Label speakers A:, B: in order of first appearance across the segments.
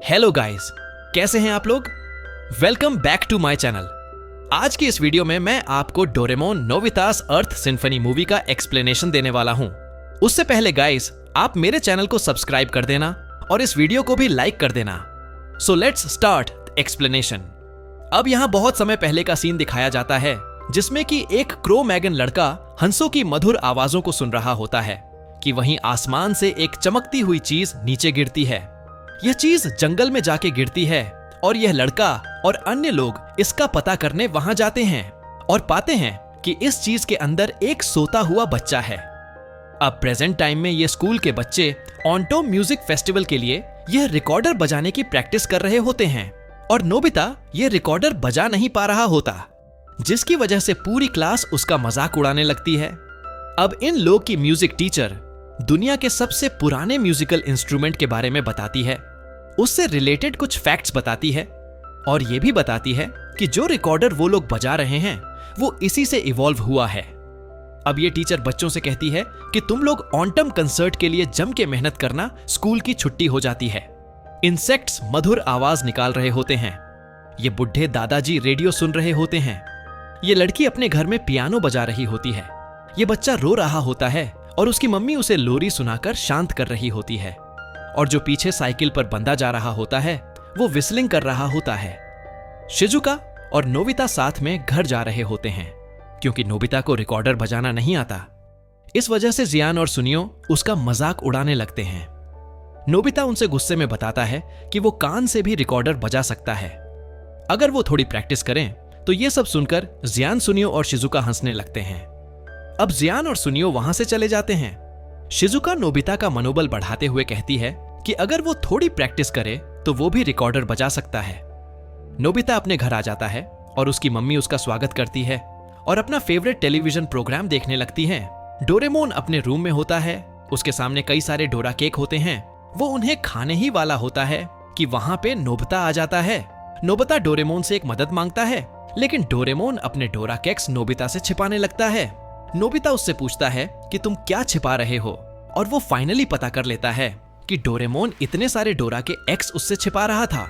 A: Hello guys, कैसे हैं आप लोग। Welcome back to my channel. आज की इस वीडियो में मैं आपको Doraemon Nobita's earth symphony movie का एक्सप्लेनेशन देने वाला हूं। उससे पहले गाइस, आप मेरे चैनल को सब्सक्राइब कर देना और इस वीडियो को भी लाइक कर देना। So let's start explanation. अब यहाँ बहुत समय पहले का सीन दिखाया जाता है जिसमें कि एक क्रो मैगन लड़का हंसों की मधुर आवाजों को सुन रहा होता है कि वहीं आसमान से एक चमकती हुई चीज नीचे गिरती है। यह चीज जंगल में जाके गिरती है और यह लड़का और अन्य लोग इसका पता करने वहां जाते हैं और पाते हैं कि इस चीज के अंदर एक सोता हुआ बच्चा है। अब प्रेजेंट टाइम में ये स्कूल के बच्चे ऑन्टो म्यूजिक फेस्टिवल के लिए यह रिकॉर्डर बजाने की प्रैक्टिस कर रहे होते हैं और नोबिता ये रिकॉर्डर बजा नहीं पा रहा होता, जिसकी वजह से पूरी क्लास उसका मजाक उड़ाने लगती है। अब इन लोग की म्यूजिक टीचर दुनिया के सबसे पुराने म्यूजिकल इंस्ट्रूमेंट के बारे में बताती है, उससे रिलेटेड कुछ फैक्ट्स बताती है और यह भी बताती है कि जो रिकॉर्डर वो लोग बजा रहे हैं वो इसी से इवॉल्व हुआ है। अब ये टीचर बच्चों से कहती है कि तुम लोग ऑटम कंसर्ट के लिए जम के मेहनत करना, स्कूल की छुट्टी हो जाती है। इंसेक्ट्स मधुर आवाज निकाल रहे होते हैं। ये बुढ़े दादाजी रेडियो सुन रहे होते हैं। ये लड़की अपने घर में पियानो बजा रही होती है। ये बच्चा रो रहा होता है और उसकी मम्मी उसे लोरी सुनाकर शांत कर रही होती है। और जो पीछे साइकिल पर बंधा जा रहा होता है वो विस्लिंग कर रहा होता है। शिजुका और नोबिता साथ में घर जा रहे होते हैं क्योंकि नोबिता को रिकॉर्डर बजाना नहीं आता। इस वजह से जियान और सुनियो उसका मजाक उड़ाने लगते हैं। नोबिता उनसे गुस्से में बताता है कि वो कान से भी रिकॉर्डर बजा सकता है, अगर वो थोड़ी प्रैक्टिस करें। तो ये सब सुनकर जियान, सुनियो और शिजुका हंसने लगते हैं। अब जियान और सुनियो वहां से चले जाते हैं। शिजुका नोबिता का मनोबल बढ़ाते हुए कहती है कि अगर वो थोड़ी प्रैक्टिस करे तो वो भी रिकॉर्डर बजा सकता है। नोबिता अपने घर आ जाता है और उसकी मम्मी उसका स्वागत करती है और अपना फेवरेट टेलीविजन प्रोग्राम देखने लगती है। डोरेमोन अपने रूम में होता है, उसके सामने कई सारे डोरा केक होते हैं। वो उन्हें खाने ही वाला होता है कि वहां पे नोबिता आ जाता है। नोबिता डोरेमोन से एक मदद मांगता है, लेकिन डोरेमोन अपने डोरा केक्स नोबिता से छिपाने लगता है। नोबिता उससे पूछता है कि तुम क्या छिपा रहे हो, और वो फाइनली पता कर लेता है कि डोरेमोन इतने सारे डोरा के एक्स उससे छिपा रहा था।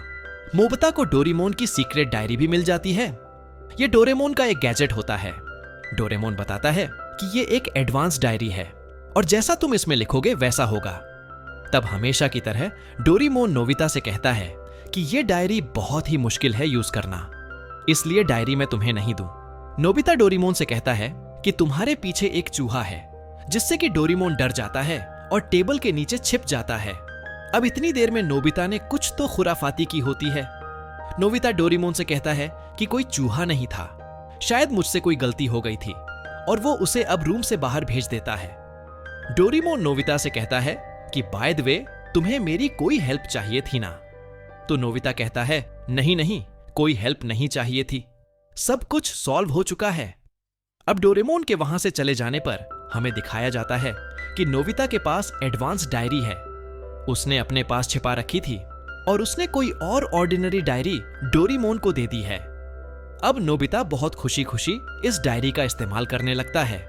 A: नोबिता को डोरेमोन की सीक्रेट डायरी भी मिल जाती है। ये डोरेमोन का एक गैजेट होता है। डोरेमोन बताता है कि ये एक एडवांस डायरी है और जैसा तुम इसमें लिखोगे वैसा होगा। तब हमेशा की तरह डोरेमोन नोबिता से कहता है कि ये डायरी बहुत ही मुश्किल है यूज करना, इसलिए डायरी मैं तुम्हें नहीं दूं। नोबिता डोरेमोन से कहता है कि तुम्हारे पीछे एक चूहा है, जिससे कि डोरेमोन डर जाता है और टेबल के नीचे छिप जाता है। अब इतनी देर में नोबिता ने कुछ तो खुराफाती की होती है। नोबिता डोरेमोन से कहता है कि कोई चूहा नहीं था, शायद मुझसे कोई गलती हो गई थी, और वो उसे अब रूम से बाहर भेज देता है। डोरेमोन नोबिता से कहता है कि बाय द वे तुम्हें मेरी कोई हेल्प चाहिए थी ना। तो नोबिता कहता है नहीं नहीं, कोई हेल्प नहीं चाहिए थी, सब कुछ सॉल्व हो चुका है। अब डोरेमोन के वहां से चले जाने पर हमें दिखाया जाता है कि नोबिता के पास एडवांस डायरी है, उसने अपने पास छिपा रखी थी और उसने कोई और ऑर्डिनरी डायरी डोरेमोन को दे दी है। अब नोबिता बहुत खुशी खुशी इस डायरी का इस्तेमाल करने लगता है।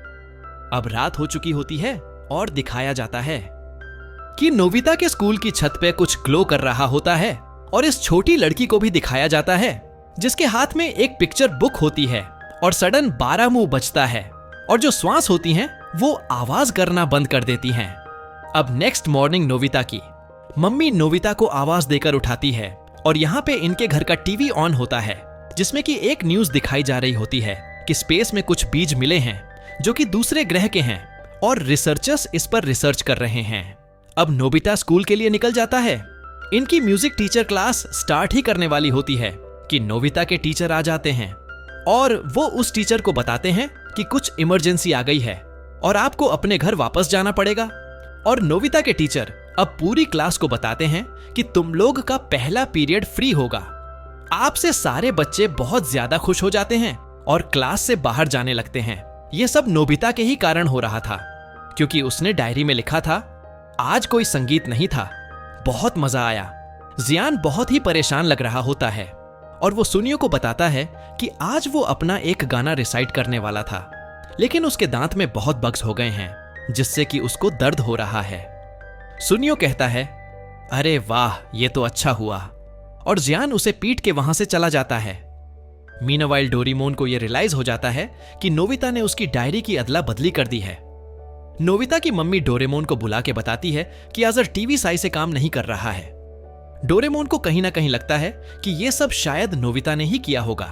A: अब रात हो चुकी होती है और दिखाया जाता है कि नोबिता के स्कूल की छत पे कुछ ग्लो कर रहा होता है और इस छोटी लड़की को भी दिखाया जाता है जिसके हाथ में एक पिक्चर बुक होती है और सडन 12 मुंह बजता है और जो श्वास होती हैं वो आवाज करना बंद कर देती हैं। अब नेक्स्ट मॉर्निंग नोबिता की मम्मी नोबिता को आवाज देकर उठाती है और यहाँ पे इनके घर का टीवी ऑन होता है, जिसमें कि एक न्यूज दिखाई जा रही होती है कि स्पेस में कुछ बीज मिले हैं जो कि दूसरे ग्रह के हैं और रिसर्चर्स इस पर रिसर्च कर रहे हैं। अब नोबिता स्कूल के लिए निकल जाता है। इनकी म्यूजिक टीचर क्लास स्टार्ट ही करने वाली होती है कि नोबिता के टीचर आ जाते हैं और वो उस टीचर को बताते हैं कि कुछ इमरजेंसी आ गई है और आपको अपने घर वापस जाना पड़ेगा। और नोबिता के टीचर अब पूरी क्लास को बताते हैं कि तुम लोग का पहला पीरियड फ्री होगा। आपसे सारे बच्चे बहुत ज्यादा खुश हो जाते हैं और क्लास से बाहर जाने लगते हैं। यह सब नोबिता के ही कारण हो रहा था, क्योंकि उसने डायरी में लिखा था आज कोई संगीत नहीं था, बहुत मजा आया। जियान बहुत ही परेशान लग रहा होता है और वो सुनियो को बताता है कि आज वो अपना एक गाना रिसाइट करने वाला था, लेकिन उसके दांत में बहुत बग्स हो गए हैं जिससे कि उसको दर्द हो रहा है। सुनियो कहता है अरे वाह, ये तो अच्छा हुआ, और जियान उसे पीट के वहां से चला जाता है। मीनवाइल डोरेमोन को यह रियलाइज हो जाता है कि नोबिता ने उसकी डायरी की अदला बदली कर दी है। नोबिता की मम्मी डोरेमोन को बुला के बताती है कि अजर टीवी साई से काम नहीं कर रहा है। डोरेमोन को कहीं ना कहीं लगता है कि यह सब शायद नोबिता ने ही किया होगा।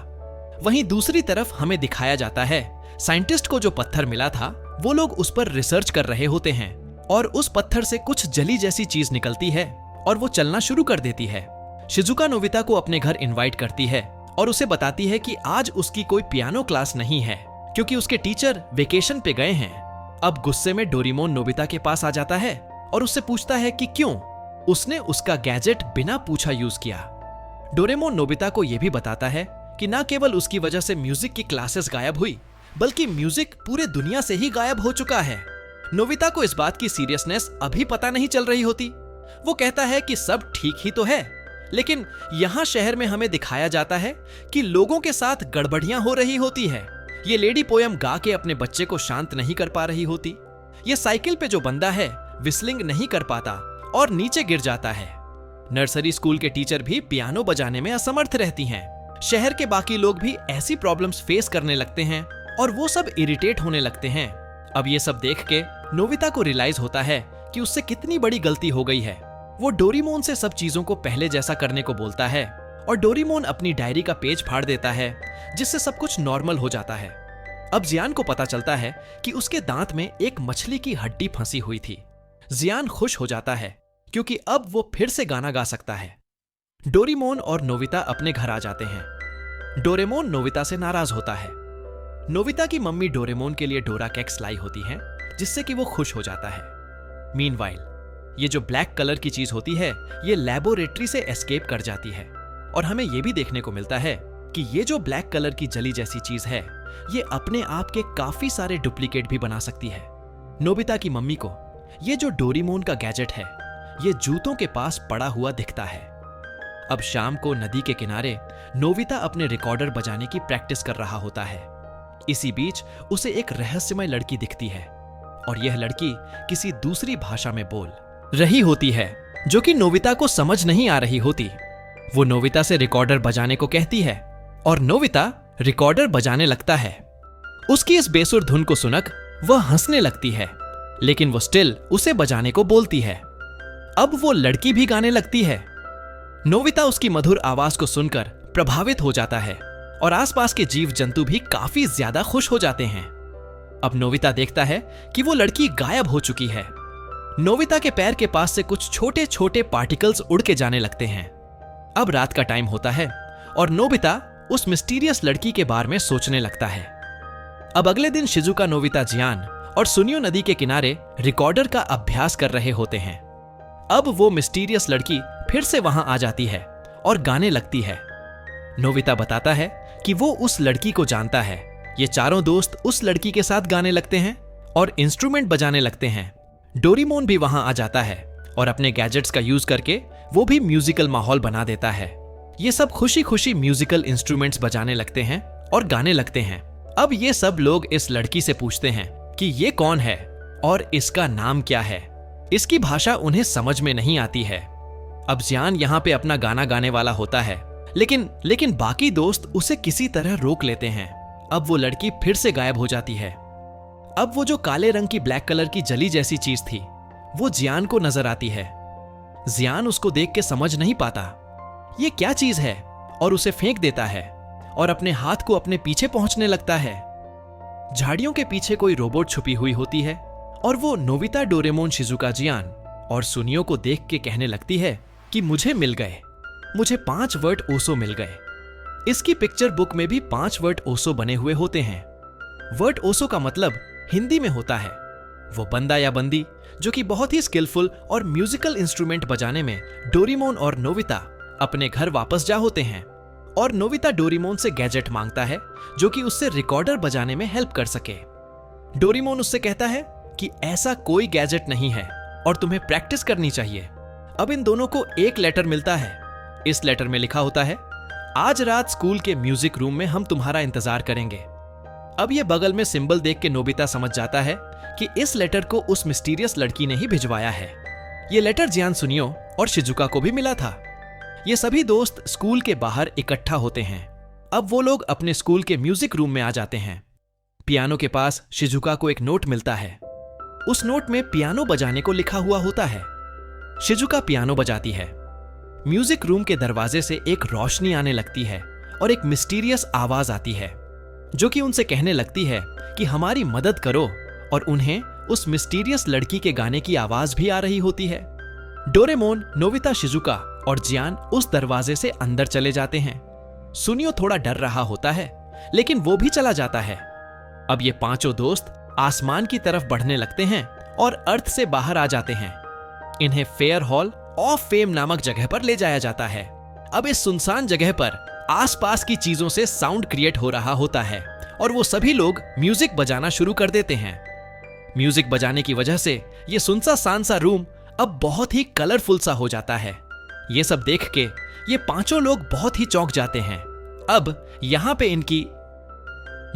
A: वहीं दूसरी तरफ हमें दिखाया जाता है साइंटिस्ट को जो पत्थर मिला था वो लोग उस पर रिसर्च कर रहे होते हैं और उस पत्थर से कुछ जली जैसी चीज निकलती है और वो चलना शुरू कर देती है। शिजुका नोबिता को अपने घर इनवाइट करती है और उसे बताती है कि आज उसकी कोई पियानो क्लास नहीं है क्योंकि उसके टीचर वेकेशन पे गए हैं। अब गुस्से में डोरेमोन नोबिता के पास आ जाता है और उससे पूछता है कि क्यों उसने उसका गैजेट बिना पूछा यूज किया। डोरेमोन नोबिता को यह भी बताता है कि न केवल उसकी वजह से म्यूजिक की क्लासेस गायब हुई बल्कि म्यूजिक पूरे दुनिया से ही गायब हो चुका है। नोबिता को इस बात की सीरियसनेस अभी पता नहीं चल रही होती। वो कहता है कि सब ठीक ही तो है, लेकिन यहां शहर में हमें दिखाया जाता है कि लोगों के साथ गड़बड़ियां हो रही होती है। ये लेडी पोयम गा के अपने बच्चे को शांत नहीं कर पा रही होती। ये साइकिल पे जो बंदा है विस्लिंग नहीं कर पाता और नीचे गिर जाता है। नर्सरी स्कूल के टीचर भी पियानो बजाने में असमर्थ रहती हैं। शहर के बाकी लोग भी ऐसी प्रॉब्लम्स फेस करने लगते हैं और वो सब इरिटेट होने लगते हैं। अब ये सब देख के नोबिता को रियलाइज होता है कि उससे कितनी बड़ी गलती हो गई है। वो डोरेमोन से सब चीजों को पहले जैसा करने को बोलता है और डोरेमोन अपनी डायरी का पेज फाड़ देता है जिससे सब कुछ नॉर्मल हो जाता है। अब जियान को पता चलता है कि उसके दांत में एक मछली की हड्डी फंसी हुई थी। जियान खुश हो जाता है क्योंकि अब वो फिर से गाना गा सकता है। डोरेमोन और नोबिता अपने घर आ जाते हैं। डोरेमोन नोबिता से नाराज होता है। नोबिता की मम्मी डोरेमोन के लिए डोरा केक्स लाई होती हैं जिससे कि वो खुश हो जाता है। मीनवाइल ये जो ब्लैक कलर की चीज होती है ये लैबोरेटरी से एस्केप कर जाती है और हमें ये भी देखने को मिलता है कि ये जो ब्लैक कलर की जली जैसी चीज है ये अपने आप के काफी सारे डुप्लीकेट भी बना सकती है। नोबिता की मम्मी को ये जो डोरेमोन का गैजेट है ये जूतों के पास पड़ा हुआ दिखता है। अब शाम को नदी के किनारे नोबिता अपने रिकॉर्डर बजाने की प्रैक्टिस कर रहा होता है। इसी बीच उसे एक रहस्यमय लड़की दिखती है और यह लड़की किसी दूसरी भाषा में बोल रही होती है जो कि नोबिता को समझ नहीं आ रही होती। वो नोबिता से रिकॉर्डर बजाने को कहती है और नोबिता रिकॉर्डर बजाने लगता है। उसकी इस बेसुर धुन को सुनकर वह हंसने लगती है, लेकिन वो स्टिल उसे बजाने को बोलती है। अब वो लड़की भी गाने लगती है। नोबिता उसकी मधुर आवाज को सुनकर प्रभावित हो जाता है और आसपास के जीव जंतु भी काफी ज्यादा खुश हो जाते हैं। अब नोबिता देखता है कि वो लड़की गायब हो चुकी है। नोबिता के पैर के पास से कुछ छोटे छोटे पार्टिकल्स उड़ के जाने लगते हैं। अब रात का टाइम होता है और नोबिता उस मिस्टीरियस लड़की के बारे में सोचने लगता है। अब अगले दिन शिजुका नोबिता जियान और सुनियो नदी के किनारे रिकॉर्डर का अभ्यास कर रहे होते हैं। अब वो मिस्टीरियस लड़की फिर से वहां आ जाती है और गाने लगती है। नोबिता बताता है कि वो उस लड़की को जानता है। ये चारों दोस्त उस लड़की के साथ गाने लगते हैं और इंस्ट्रूमेंट बजाने लगते हैं। डोरेमोन भी वहां आ जाता है और अपने गैजेट्स का यूज करके वो भी म्यूजिकल माहौल बना देता है। ये सब खुशी खुशी म्यूजिकल इंस्ट्रूमेंट्स बजाने लगते हैं और गाने लगते हैं। अब ये सब लोग इस लड़की से पूछते हैं कि ये कौन है और इसका नाम क्या है। इसकी भाषा उन्हें समझ में नहीं आती है। अब जियान यहाँ पे अपना गाना गाने वाला होता है, लेकिन बाकी दोस्त उसे किसी तरह रोक लेते हैं। अब वो लड़की फिर से गायब हो जाती है। अब वो जो काले रंग की ब्लैक कलर की जली जैसी चीज थी वो जियान को नजर आती है। जियान उसको देख के समझ नहीं पाता ये क्या चीज है और उसे फेंक देता है और अपने हाथ को अपने पीछे पहुंचने लगता है। झाड़ियों के पीछे कोई रोबोट छुपी हुई होती है और वो नोबिता, डोरेमोन, शिजुका, जियान और सुनियो को देख के कहने लगती है कि मुझे मिल गए, मुझे 5 वर्ड ओसो मिल गए। इसकी पिक्चर बुक में भी 5 वर्ड ओसो बने हुए होते हैं। वर्ड ओसो का मतलब हिंदी में होता है वो बंदा या बंदी जो कि बहुत ही स्किलफुल और म्यूजिकल इंस्ट्रूमेंट बजाने में डोरेमोन और नोबिता अपने घर वापस जा होते हैं। और नोबिता डोरेमोन से गैजेट मांगता है जो कि उससे रिकॉर्डर बजाने में हेल्प कर सके। डोरेमोन उससे कहता है कि ऐसा कोई गैजेट नहीं है और तुम्हें प्रैक्टिस करनी चाहिए। अब इन दोनों को एक लेटर मिलता है। इस लेटर में लिखा होता है, आज रात स्कूल के म्यूजिक रूम में हम तुम्हारा इंतजार करेंगे। अब ये बगल में सिंबल देख के नोबिता समझ जाता है कि इस लेटर को उस मिस्टीरियस लड़की ने ही भिजवाया है। ये लेटर जियान, सुनियो और शिजुका को भी मिला था। ये सभी दोस्त स्कूल के बाहर इकट्ठा होते हैं। अब वो लोग अपने स्कूल के म्यूजिक रूम में आ जाते हैं। पियानो के पास शिजुका को एक नोट मिलता है। उस नोट में पियानो बजाने को लिखा हुआ होता है। शिजुका पियानो बजाती है। म्यूजिक रूम के दरवाजे से एक रोशनी आने लगती है और एक मिस्टीरियस आवाज आती है जो कि उनसे कहने लगती है कि हमारी मदद करो, और उन्हें उस मिस्टीरियस लड़की के गाने की आवाज भी आ रही होती है। डोरेमोन, नोबिता, शिजुका और जियान उस दरवाजे से अंदर चले जाते हैं। सुनियो थोड़ा डर रहा होता है, लेकिन वो भी चला जाता है। अब ये पांचों दोस्त आसमान की तरफ बढ़ने लगते हैं और अर्थ से बाहर आ जाते हैं। इन्हें फेयर हॉल ऑफ फेम नामक जगह पर ले जाया जाता है। अब इस सुनसान जगह पर आसपास की चीजों से साउंड क्रिएट हो रहा होता है और वो सभी लोग म्यूजिक बजाना शुरू कर देते हैं। म्यूजिक बजाने की वजह से ये सुनसान सा रूम अब बहुत ही कलरफुल सा हो जाता है। ये सब देख के ये पांचों लोग बहुत ही चौंक जाते हैं। अब यहां पे इनकी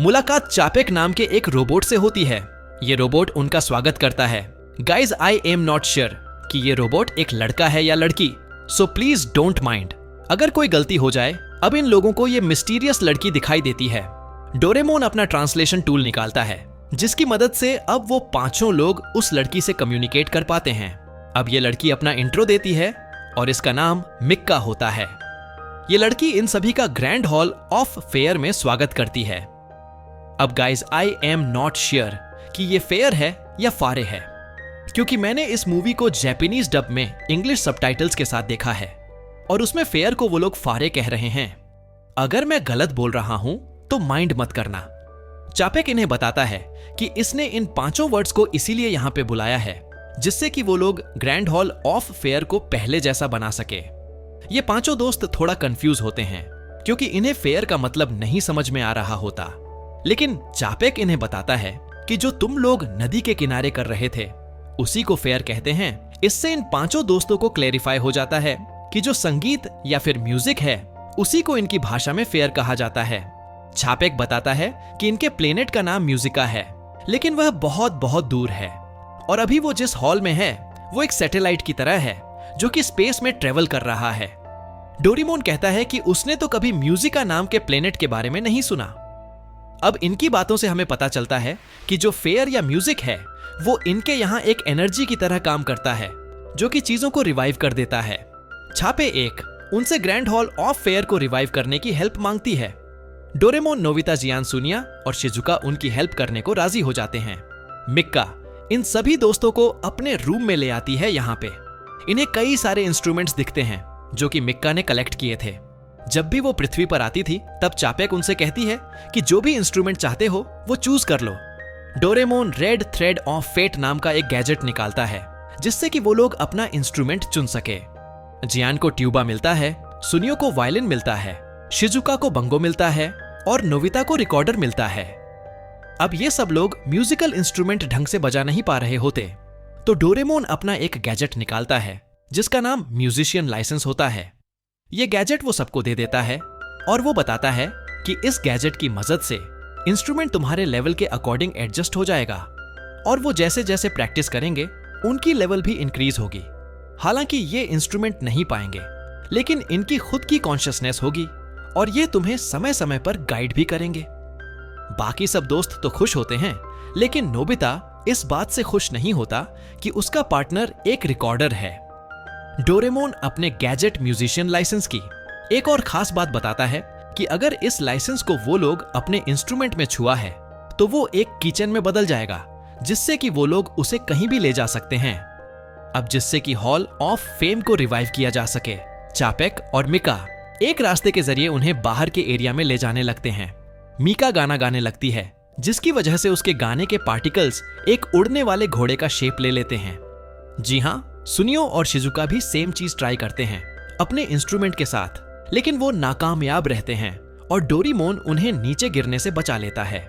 A: मुलाकात चापेक नाम के एक रोबोट से होती है। ये रोबोट उनका स्वागत करता है। Guys, I am not sure कि ये रोबोट एक लड़का है या लड़की, सो प्लीज डोंट माइंड अगर कोई गलती हो जाए। अब इन लोगों को ये मिस्टीरियस लड़की दिखाई देती है। डोरेमोन अपना ट्रांसलेशन टूल निकालता है जिसकी मदद से अब वो पांचों लोग उस लड़की से कम्युनिकेट कर पाते हैं। अब ये लड़की अपना इंट्रो देती है और इसका नाम मिक्का होता है। ये लड़की इन सभी का ग्रैंड हॉल ऑफ फेयर में स्वागत करती है। अब guys, I am not sure कि ये फेयर है या फारे है, क्योंकि मैंने इस मूवी को जापानीज डब में इंग्लिश सबटाइटल्स के साथ देखा है और उसमें फेयर को वो लोग फारे कह रहे हैं। अगर मैं गलत बोल रहा हूं तो माइंड मत करना। चापेक इन्हें बताता है कि इसने इन पांचों वर्ड्स को इसीलिए यहां पे बुलाया है जिससे कि वो लोग ग्रैंड हॉल ऑफ फेयर को पहले जैसा बना सके। ये पांचों दोस्त थोड़ा कंफ्यूज होते हैं क्योंकि इन्हें फेयर का मतलब नहीं समझ में आ रहा होता, लेकिन चापेक इन्हें बताता है कि जो तुम लोग नदी के किनारे कर रहे थे उसी को फेयर कहते हैं। इससे इन पांचों दोस्तों को क्लैरिफाई हो जाता है कि जो संगीत या फिर म्यूजिक है उसी को इनकी भाषा में फेयर कहा जाता है। चापेक बताता है कि इनके प्लेनेट का नाम म्यूजिका है, लेकिन वह बहुत बहुत दूर है और अभी वो जिस हॉल में है वो एक सैटेलाइट की तरह है जो कि स्पेस में ट्रेवल कर रहा है। डोरेमोन कहता है कि उसने तो कभी म्यूजिका नाम के प्लेनेट के बारे में नहीं सुना। अब इनकी बातों से हमें पता चलता है कि जो फेयर या म्यूजिक है वो इनके यहाँ एक एनर्जी की तरह काम करता है जो कि चीजों को रिवाइव कर देता है। छापे एक उनसे ग्रैंड हॉल ऑफ फेयर को रिवाइव करने की हेल्प मांगती है। डोरेमोन, नोबिता, जियान, सुनिया और शिजुका उनकी हेल्प करने को राजी हो जाते हैं। मिक्का इन सभी दोस्तों को अपने रूम में ले आती है। यहाँ पे इन्हें कई सारे इंस्ट्रूमेंट्स दिखते हैं जो कि मिक्का ने कलेक्ट किए थे। जब भी वो पृथ्वी पर आती थी तब चापेक उनसे कहती है कि जो भी इंस्ट्रूमेंट चाहते हो वो चूज कर लो। Doraemon red thread of fate नाम का एक गैजेट निकालता है जिससे कि वो लोग अपना इंस्ट्रूमेंट चुन सके। जियान को ट्यूबा मिलता है, सुनियो को वायलिन मिलता है, शिजुका को बंगो मिलता है और नोबिता को रिकॉर्डर मिलता है। अब ये सब लोग म्यूजिकल इंस्ट्रूमेंट ढंग से बजा नहीं पा रहे होते तो डोरेमोन अपना एक गैजेट निकालता है जिसका नाम म्यूजिशियन लाइसेंस होता है। ये गैजेट वो सबको दे देता है और वो बताता है कि इस गैजेट की मदद से इंस्ट्रूमेंट तुम्हारे लेवल के अकॉर्डिंग एडजस्ट हो जाएगा और वो जैसे जैसे प्रैक्टिस करेंगे उनकी लेवल भी इंक्रीज होगी। हालांकि ये इंस्ट्रूमेंट नहीं पाएंगे, लेकिन इनकी खुद की कॉन्शियसनेस होगी और ये तुम्हें समय समय पर गाइड भी करेंगे। बाकी सब दोस्त तो खुश होते हैं, लेकिन नोबिता इस बात से खुश नहीं होता कि उसका पार्टनर एक रिकॉर्डर है। डोरेमोन अपने गैजेट म्यूजिशियन लाइसेंस की एक और खास बात बताता है कि अगर इस लाइसेंस को वो लोग अपने इंस्ट्रूमेंट में छुआ है तो वो एक कीचेन में बदल जाएगा जिससे कि वो लोग उसे कहीं भी ले जा सकते हैं। अब जिससे कि हॉल ऑफ फेम को रिवाइव किया जा सके, चापेक और मिका एक रास्ते के जरिए उन्हें बाहर के एरिया में ले जाने लगते हैं। मीका गाना गाने लगती है जिसकी वजह से उसके गाने के पार्टिकल्स एक उड़ने वाले घोड़े का शेप ले लेते हैं। जी हाँ, सुनियो और शिजुका भी सेम चीज ट्राई करते हैं अपने इंस्ट्रूमेंट के साथ, लेकिन वो नाकामयाब रहते हैं और डोरेमोन उन्हें नीचे गिरने से बचा लेता है।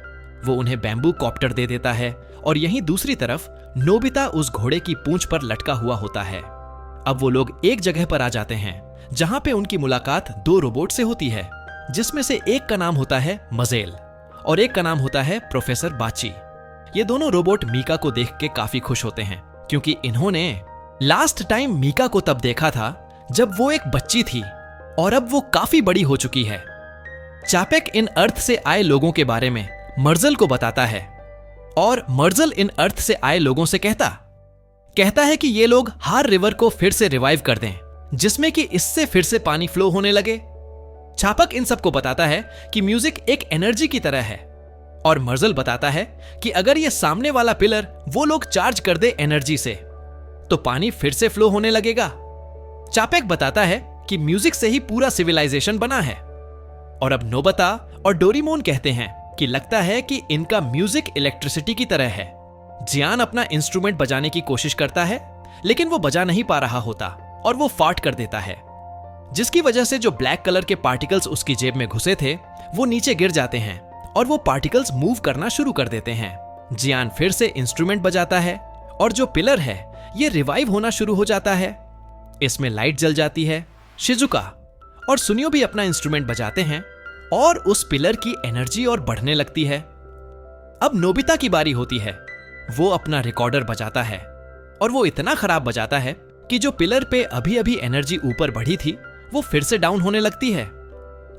A: वो उन्हें बैम्बू कॉप्टर दे देता है और यहीं दूसरी तरफ नोबिता उस घोड़े की पूंछ पर लटका हुआ होता है। अब वो लोग एक जगह पर आ जाते हैं जहां पे उनकी मुलाकात दो रोबोट से होती है, जिसमें से एक का नाम होता है मजेल और एक का नाम होता है प्रोफेसर बाची। ये दोनों रोबोट मीका को देख के काफी खुश होते हैं क्योंकि इन्होंने लास्ट टाइम मीका को तब देखा था जब वो एक बच्ची थी और अब वो काफी बड़ी हो चुकी है। चापेक इन अर्थ से आए लोगों के बारे में मर्जल को बताता है और मर्जल इन अर्थ से आए लोगों से कहता है कि ये लोग हार रिवर को फिर से रिवाइव कर दें, जिसमें कि इससे फिर से पानी फ्लो होने लगे। चापक इन सबको बताता है कि म्यूजिक एक एनर्जी की तरह है और मर्जल बताता है कि अगर ये सामने वाला पिलर वो लोग चार्ज कर दे एनर्जी से तो पानी फिर से फ्लो होने लगेगा। चापेक बताता है कि म्यूजिक से ही पूरा सिविलाइजेशन बना है। और अब नोबिता और डोरेमोन कहते हैं कि लगता है कि इनका म्यूजिक इलेक्ट्रिसिटी की तरह है। जियान अपना इंस्ट्रूमेंट बजाने की कोशिश करता है लेकिन वो बजा नहीं पा रहा होता और वो फार्ट कर देता है, जिसकी वजह से जो ब्लैक कलर के पार्टिकल्स उसकी जेब में घुसे थे वो नीचे गिर जाते हैं और वो पार्टिकल्स मूव करना शुरू कर देते हैं। जियान फिर से इंस्ट्रूमेंट बजाता है और जो पिलर है ये रिवाइव होना शुरू हो जाता है। इसमें लाइट जल जाती है। शिजुका और सुनियो भी अपना इंस्ट्रूमेंट बजाते हैं और उस पिलर की एनर्जी और बढ़ने लगती है। अब नोबिता की बारी होती है। वो अपना रिकॉर्डर बजाता है और वो इतना खराब बजाता है कि जो पिलर पे अभी अभी एनर्जी ऊपर बढ़ी थी वो फिर से डाउन होने लगती है।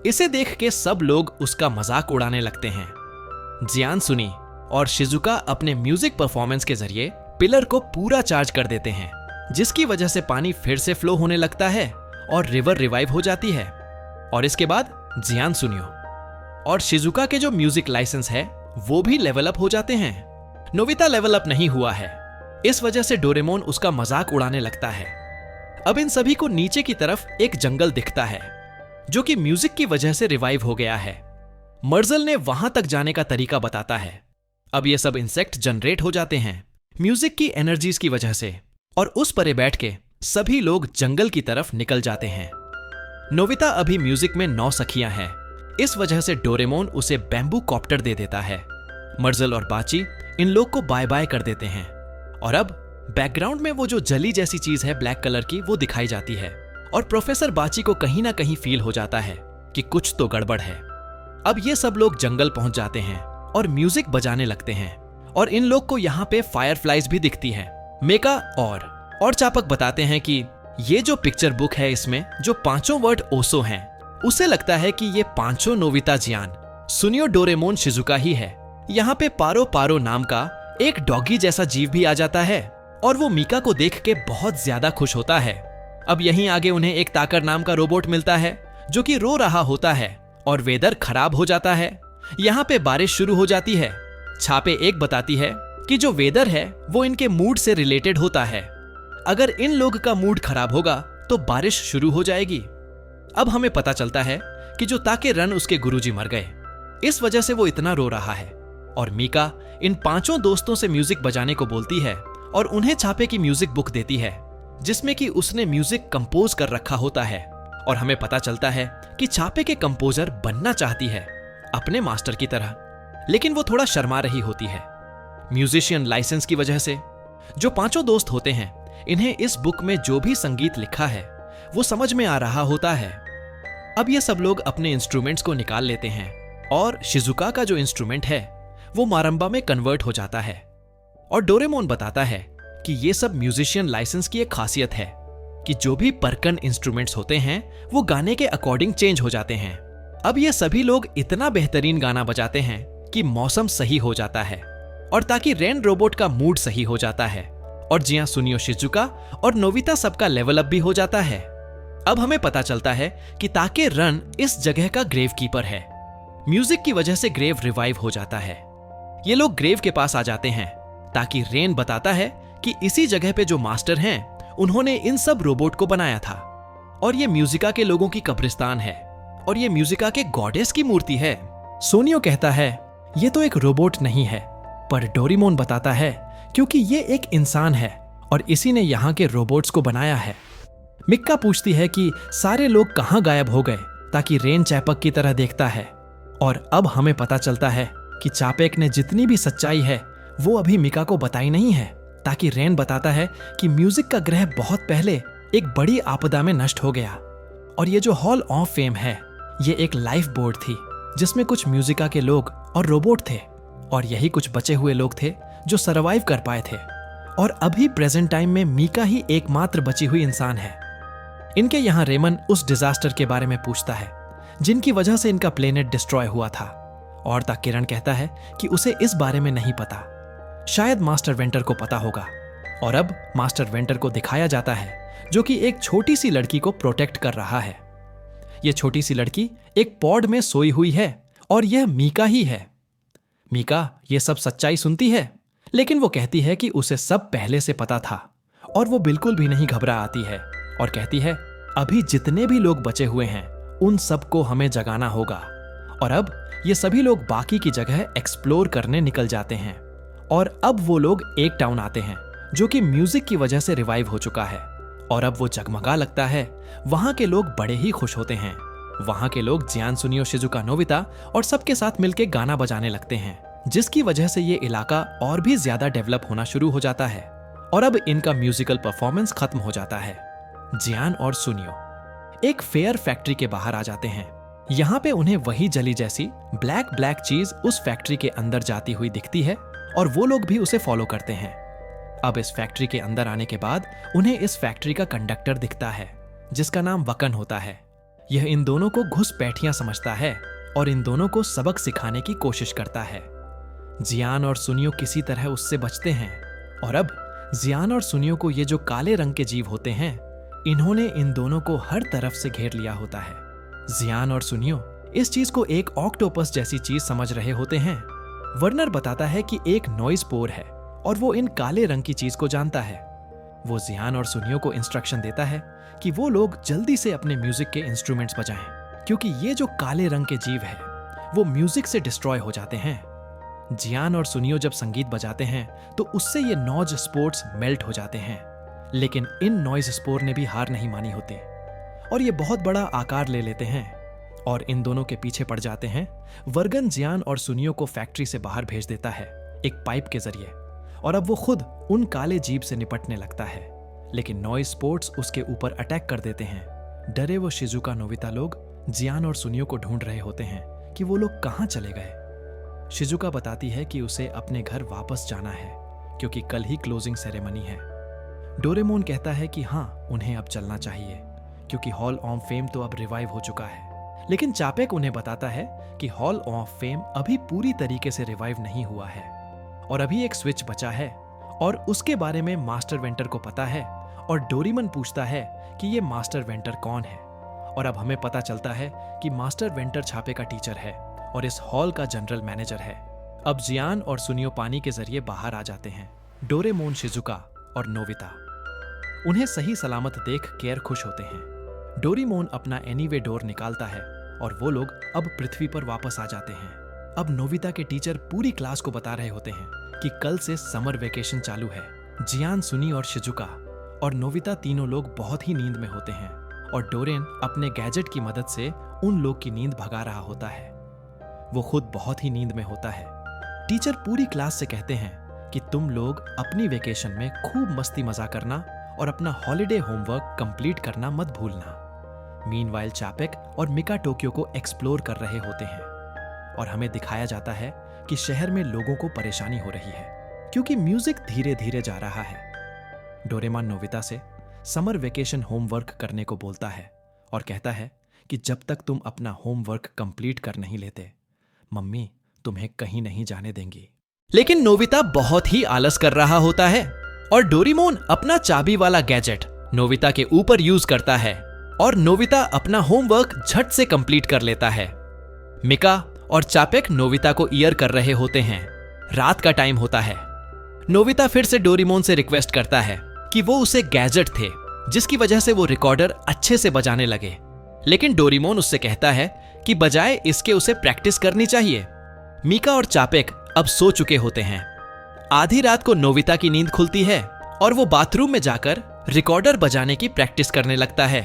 A: इसे देख के सब लोग उसका मजाक उड़ाने लगते हैं। जियान, सुनी और शिजुका अपने म्यूजिक परफॉर्मेंस के जरिए पिलर को पूरा चार्ज कर देते हैं, जिसकी वजह से पानी फिर से फ्लो होने लगता है और रिवर रिवाइव हो जाती है। और इसके बाद जियान, सुनियो और शिजुका के जो म्यूजिक लाइसेंस है वो भी लेवल अप हो जाते हैं। नोबिता लेवल अप नहीं हुआ है, इस वजह से डोरेमोन उसका मजाक उड़ाने लगता है। अब इन सभी को नीचे की तरफ एक जंगल दिखता है जो कि म्यूजिक की वजह से रिवाइव हो गया है। मर्जल ने वहां तक जाने का तरीका बताता है। अब ये सब इंसेक्ट जनरेट हो जाते हैं म्यूजिक की एनर्जीज की वजह से और उस परे बैठ के सभी लोग जंगल की तरफ निकल जाते हैं। नोबिता अभी म्यूजिक में 9 सखियां हैं, इस वजह से डोरेमोन उसे बैम्बू कॉप्टर दे देता है। मर्जल और बाची इन लोग को बाय बाय कर देते हैं और अब बैकग्राउंड में वो जो जली जैसी चीज है ब्लैक कलर की वो दिखाई जाती है और प्रोफेसर बाची को कहीं ना कहीं फील हो जाता है कि कुछ तो गड़बड़ है। अब ये सब लोग जंगल पहुंच जाते हैं और म्यूजिक बजाने लगते हैं और इन लोग को यहाँ पे फायरफ्लाइज भी दिखती हैं। मेका और चापक बताते हैं कि ये जो पिक्चर बुक है इसमें जो 5 वर्ड ओसो हैं, उसे लगता है कि ये 5 नोबिता, जियान, सुनियो, डोरेमोन, शिजुका ही है। यहाँ पे पारो पारो नाम का एक डॉगी जैसा जीव भी आ जाता है और वो मीका को देख के बहुत ज्यादा खुश होता है। अब यहीं आगे उन्हें एक ताकर नाम का रोबोट मिलता है जो कि रो रहा होता है और वेदर खराब हो जाता है। यहाँ पे बारिश शुरू हो जाती है। छापे एक बताती है कि जो वेदर है वो इनके मूड से रिलेटेड होता है। अगर इन लोग का मूड खराब होगा तो बारिश शुरू हो जाएगी। अब हमें पता चलता है कि जो ताके रन उसके गुरुजी मर गए, इस वजह से वो इतना रो रहा है और मीका इन 5 दोस्तों से म्यूजिक बजाने को बोलती है और उन्हें छापे की म्यूजिक बुक देती है जिसमें कि उसने म्यूजिक कंपोज कर रखा होता है। और हमें पता चलता है कि छापे के कंपोजर बनना चाहती है अपने मास्टर की तरह, लेकिन वो थोड़ा शर्मा रही होती है म्यूजिशियन लाइसेंस की वजह से। जो 5 दोस्त होते हैं इन्हें इस बुक में जो भी संगीत लिखा है वो समझ में आ रहा होता है। अब ये सब लोग अपने इंस्ट्रूमेंट्स को निकाल लेते हैं और शिजुका का जो इंस्ट्रूमेंट है वो मारंबा में कन्वर्ट हो जाता है। और डोरेमोन बताता है कि ये सब म्यूजिशियन लाइसेंस की एक खासियत है कि जो भी परकन इंस्ट्रूमेंट्स होते हैं वो गाने के अकॉर्डिंग चेंज हो जाते हैं। अब ये सभी लोग इतना बेहतरीन गाना बजाते हैं कि मौसम सही हो जाता है और ताकि रेन रोबोट का मूड सही हो जाता है और जियां, सुनियो, शिजुका और नोबिता सबका लेवल अप भी हो जाता है। अब हमें पता चलता है कि ताके रन इस जगह का ग्रेव कीपर है। म्यूजिक की वजह से ग्रेव रिवाइव हो जाता है। ये लोग ग्रेव के पास आ जाते हैं ताकि रेन बताता है कि इसी जगह पे जो मास्टर हैं उन्होंने इन सब रोबोट को बनाया था और ये म्यूजिका के लोगों की कब्रिस्तान है और ये म्यूजिका के गॉडेस की मूर्ति है। सोनियो कहता है ये तो एक रोबोट नहीं है, पर डोरेमोन बताता है क्योंकि ये एक इंसान है और इसी ने यहाँ के रोबोट्स को बनाया है। मिक्का पूछती है कि सारे लोग कहाँ गायब हो गए ताकि रेन चापक की तरह देखता है। और अब हमें पता चलता है कि चापेक ने जितनी भी सच्चाई है वो अभी मिका को बताई नहीं है ताकि रेन बताता है कि म्यूजिक का ग्रह बहुत पहले एक बड़ी आपदा में नष्ट हो गया और ये जो हॉल ऑफ फेम है ये एक लाइफ बोर्ड थी जिसमें कुछ म्यूजिका के लोग और रोबोट थे और यही कुछ बचे हुए लोग थे जो सरवाइव कर पाए थे और अभी प्रेजेंट टाइम में मीका ही एकमात्र बची हुई इंसान है। इनके यहाँ रेमन उस डिजास्टर के बारे में पूछता है जिनकी वजह से इनका प्लेनेट डिस्ट्रॉय हुआ था, और तक किरण कहता है कि उसे इस बारे में नहीं पता, शायद मास्टर वेंटर को पता होगा। और अब मास्टर वेंटर को दिखाया जाता है जो कि एक छोटी सी लड़की को प्रोटेक्ट कर रहा है। यह छोटी सी लड़की एक पॉड में सोई हुई है और यह मीका ही है। मीका यह सब सच्चाई सुनती है, लेकिन वो कहती है कि उसे सब पहले से पता था और वो बिल्कुल भी नहीं घबरा आती है और कहती है अभी जितने भी लोग बचे हुए हैं उन सबको हमें जगाना होगा। और अब ये सभी लोग बाकी की जगह एक्सप्लोर करने निकल जाते हैं और अब वो लोग एक टाउन आते हैं जो कि म्यूजिक की वजह से रिवाइव हो चुका है और अब वो जगमगा लगता है। वहां के लोग बड़े ही खुश होते हैं। वहां के लोग जियान, सुनियो, शिजुका, नोबिता और सबके साथ मिलकर गाना बजाने लगते हैं, जिसकी वजह से ये इलाका और भी ज्यादा डेवलप होना शुरू हो जाता है। और अब इनका म्यूजिकल परफॉर्मेंस खत्म हो जाता है। जियान और सुनियो एक फेयर फैक्ट्री के बाहर आ जाते हैं। यहाँ पे उन्हें वही जली जैसी ब्लैक चीज उस फैक्ट्री के अंदर जाती हुई दिखती है और वो लोग भी उसे फॉलो करते हैं। अब इस फैक्ट्री के अंदर आने के बाद उन्हें इस फैक्ट्री का कंडक्टर दिखता है जिसका नाम वकन होता है। यह इन दोनों को घुसपैठियां समझता है और इन दोनों को सबक सिखाने की कोशिश करता है। जियान और सुनियो किसी तरह उससे बचते हैं और अब जियान और सुनियो को ये जो काले रंग के जीव होते हैं, इन्होंने इन दोनों को हर तरफ से घेर लिया होता है। जियान और सुनियो इस चीज को एक ऑक्टोपस जैसी चीज समझ रहे होते हैं। वर्नर बताता है कि एक नॉइज पोर है और वो इन काले रंग की चीज को जानता है। वो जियान और सुनियो को इंस्ट्रक्शन देता है कि वो लोग जल्दी से अपने म्यूजिक के इंस्ट्रूमेंट्स बजाएं, क्योंकि ये जो काले रंग के जीव है वो म्यूजिक से डिस्ट्रॉय हो जाते हैं। जियान और सुनियो जब संगीत बजाते हैं तो उससे ये नॉइज स्पोर्स मेल्ट हो जाते हैं, लेकिन इन नॉइज स्पोर ने भी हार नहीं मानी होती और ये बहुत बड़ा आकार ले लेते हैं और इन दोनों के पीछे पड़ जाते हैं। वर्गन जियान और सुनियो को फैक्ट्री से बाहर भेज देता है एक पाइप के जरिए और अब वो खुद उन काले जीव से निपटने लगता है, लेकिन नॉइज स्पोर्ट्स उसके ऊपर अटैक कर देते हैं। डरे वो शिजुका, नोबिता लोग जियान और सुनियो को ढूंढ रहे होते हैं कि वो लोग कहां चले गए। शिजुका बताती है कि उसे अपने घर वापस जाना है क्योंकि कल ही क्लोजिंग सेरेमनी है। डोरेमोन कहता है कि हाँ, उन्हें अब चलना चाहिए क्योंकि हॉल ऑफ फेम तो अब रिवाइव हो चुका है। लेकिन चापेक उन्हें बताता है कि हॉल ऑफ फेम अभी पूरी तरीके से रिवाइव नहीं हुआ है और अभी एक स्विच बचा है और उसके बारे में मास्टर वेंटर को पता है। और डोरेमोन पूछता है कि ये मास्टर वेंटर कौन है और अब हमें पता चलता है कि मास्टर वेंटर छापे का टीचर है और इस हॉल का जनरल मैनेजर है। अब जियान और सुनियो पानी के जरिए बाहर आ जाते हैं। डोरेमोन, शिजुका और नोबिता उन्हें सही सलामत देख केयर खुश होते हैं। डोरेमोन अपना एनीवे डोर निकालता है और वो लोग अब पृथ्वी पर वापस आ जाते हैं। अब नोबिता के टीचर पूरी क्लास को बता रहे होते हैं कि कल से समर वेकेशन चालू है। जियान, सुनी और शिजुका और नोबिता तीनों लोग बहुत ही नींद में होते हैं और डोरेन अपने गैजेट की मदद से उन लोग की नींद भगा रहा होता है। वो खुद बहुत ही नींद में होता है। टीचर पूरी क्लास से कहते हैं कि तुम लोग अपनी वेकेशन में खूब मस्ती मजा करना और अपना हॉलिडे होमवर्क कंप्लीट करना मत भूलना। मीनवाइल चापेक और मिका टोक्यो को एक्सप्लोर कर रहे होते हैं और हमें दिखाया जाता है कि शहर में लोगों को परेशानी हो रही है क्योंकि म्यूजिक धीरे धीरे जा रहा है। डोरेमोन नोबिता से समर वेकेशन होमवर्क करने को बोलता है और कहता है कि जब तक तुम अपना होमवर्क कंप्लीट कर नहीं लेते, मम्मी तुम्हें कहीं नहीं जाने देंगी। लेकिन नोबिता बहुत ही आलस कर रहा होता है और डोरेमोन अपना चाबी वाला गैजेट नोबिता के ऊपर यूज करता है और नोबिता अपना होमवर्क झट से कंप्लीट कर लेता है। मिका और चापेक नोबिता को ईयर कर रहे होते हैं। रात का टाइम होता है। नोबिता फिर से डोरेमोन से रिक्वेस्ट करता है कि वो उसे गैजेट थे जिसकी वजह से वो रिकॉर्डर अच्छे से बजाने लगे, लेकिन डोरेमोन उससे कहता है कि बजाय इसके उसे प्रैक्टिस करनी चाहिए। मिका और चापेक अब सो चुके होते हैं। आधी रात को नोबिता की नींद खुलती है और वो बाथरूम में जाकर रिकॉर्डर बजाने की प्रैक्टिस करने लगता है।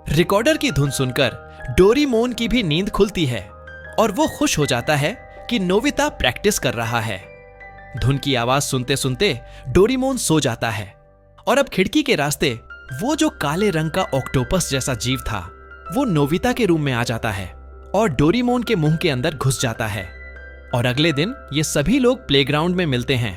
A: रिकॉर्डर की धुन सुनकर डोरेमोन की भी नींद खुलती है और वो खुश हो जाता है कि नोबिता प्रैक्टिस कर रहा है। धुन की आवाज सुनते सुनते डोरेमोन सो जाता है और अब खिड़की के रास्ते वो जो काले रंग का ऑक्टोपस जैसा जीव था वो नोबिता के रूम में आ जाता है और डोरेमोन के मुंह के अंदर घुस जाता है। और अगले दिन ये सभी लोग प्लेग्राउंड में मिलते हैं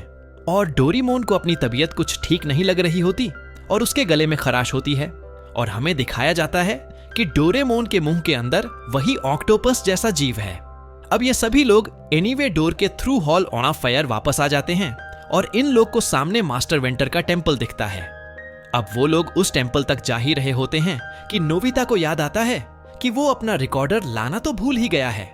A: और डोरेमोन को अपनी तबीयत कुछ ठीक नहीं लग रही होती और उसके गले में खराश होती है और हमें दिखाया जाता है कि डोरेमोन के मुंह के अंदर वही ऑक्टोपस जैसा जीव है। अब ये सभी लोग एनीवे डोर के through hall on off fire वापस आ जाते हैं और इन लोग को सामने मास्टर वेंटर का टेंपल दिखता है। अब वो लोग उस टेंपल तक जा ही रहे होते हैं कि नोबिता को याद आता है कि वो अपना रिकॉर्डर लाना तो भूल ही गया है।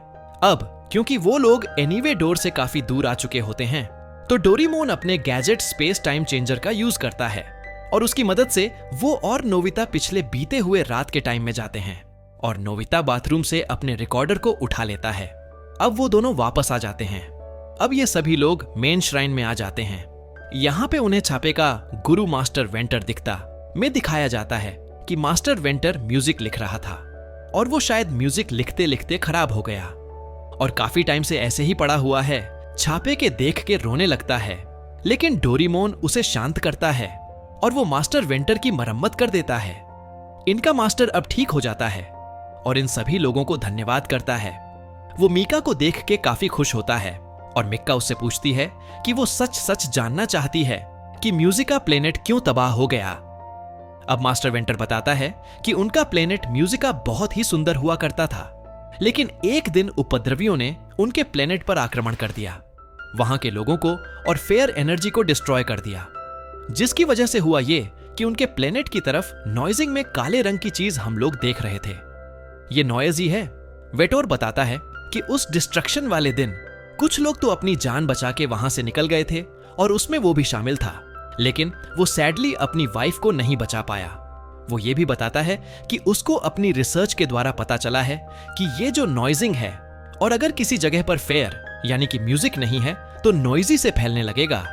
A: अब क्योंकि वो लोग एनीवे डोर से काफी दूर आ चुके होते हैं तो डोरेमोन अपने गैजेट स्पेस टाइम चेंजर का यूज करता है और उसकी मदद से वो और नोबिता पिछले बीते हुए रात के टाइम में जाते हैं और नोबिता बाथरूम से अपने रिकॉर्डर को उठा लेता है। अब वो दोनों वापस आ जाते हैं। अब ये सभी लोग मेन श्राइन में आ जाते हैं। यहाँ पे उन्हें छापे का गुरु मास्टर वेंटर दिखता में दिखाया जाता है कि मास्टर वेंटर म्यूजिक लिख रहा था और वो शायद म्यूजिक लिखते लिखते खराब हो गया और काफी टाइम से ऐसे ही पड़ा हुआ है। छापे के देख के रोने लगता है, लेकिन डोरेमोन उसे शांत करता है और वो मास्टर वेंटर की मरम्मत कर देता है। इनका मास्टर अब ठीक हो जाता है और इन सभी लोगों को धन्यवाद करता है। वो मीका को देख के काफी खुश होता है और मिक्का उससे पूछती है कि वो सच सच जानना चाहती है कि म्यूजिका प्लेनेट क्यों तबाह हो गया। अब मास्टर वेंटर बताता है कि उनका प्लेनेट म्यूजिका बहुत ही सुंदर हुआ करता था, लेकिन एक दिन उपद्रवियों ने उनके प्लेनेट पर आक्रमण कर दिया, वहां के लोगों को और फेयर एनर्जी को डिस्ट्रॉय कर दिया, जिसकी वजह से हुआ ये कि उनके प्लेनेट की तरफ नॉइजिंग में काले रंग की चीज हम लोग देख रहे थे। ये नॉइज ही है। वेटोर बताता है कि उस डिस्ट्रक्शन वाले दिन कुछ लोग तो अपनी जान बचा के वहां से निकल गए थे और उसमें वो भी शामिल था, लेकिन वो सैडली अपनी वाइफ को नहीं बचा पाया। वो ये भी बताता है कि उसको अपनी रिसर्च के द्वारा पता चला है कि ये जो नॉइजिंग है और अगर किसी जगह पर फेयर यानी कि म्यूजिक नहीं है तो नॉइजी से फैलने लगेगा।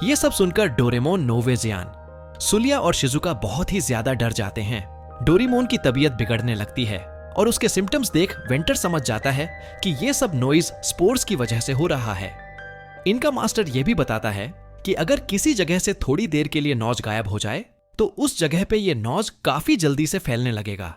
A: ये सब सुनकर डोरेमोन, नोवेजियान, सुलिया और शिजुका बहुत ही ज्यादा डर जाते हैं। डोरेमोन की तबीयत बिगड़ने लगती है और उसके सिम्टम्स देख वेंटर समझ जाता है कि ये सब नॉइज स्पोर्स की वजह से हो रहा है। इनका मास्टर ये भी बताता है कि अगर किसी जगह से थोड़ी देर के लिए नॉज गायब हो जाए तो उस जगह पे ये नॉज काफी जल्दी से फैलने लगेगा।